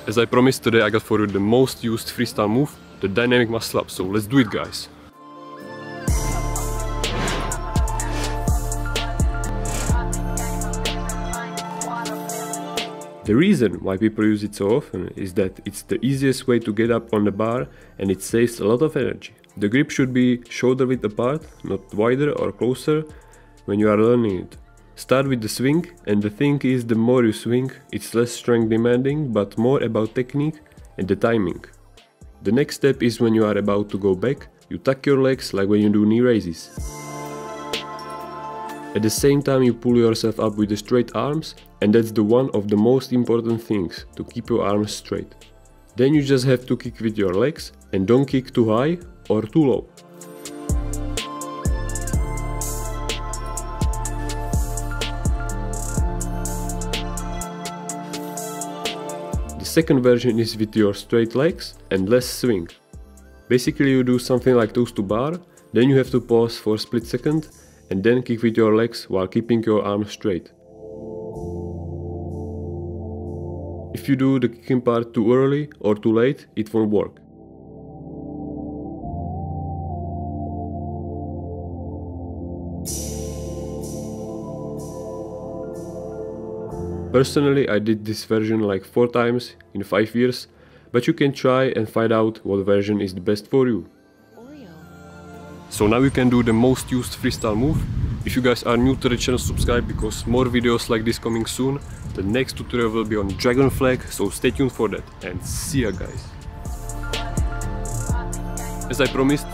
As I promised, today I got for you the most used freestyle move, the dynamic muscle up, so let's do it, guys. The reason why people use it so often is that it's the easiest way to get up on the bar and it saves a lot of energy. The grip should be shoulder width apart, not wider or closer when you are learning it. Start with the swing, and the thing is, the more you swing, it's less strength demanding but more about technique and the timing. The next step is when you are about to go back, you tuck your legs like when you do knee raises. At the same time you pull yourself up with the straight arms, and that's the one of the most important things, to keep your arms straight. Then you just have to kick with your legs, and don't kick too high or too low. The second version is with your straight legs and less swing. Basically you do something like toes to bar, then you have to pause for a split second and then kick with your legs while keeping your arms straight. If you do the kicking part too early or too late, it won't work. Personally, I did this version like 4 times in 5 years, but you can try and find out what version is the best for you. So now you can do the most used freestyle move. If you guys are new to the channel, subscribe because more videos like this coming soon. The next tutorial will be on Dragon Flag, so stay tuned for that and see ya, guys. As I promised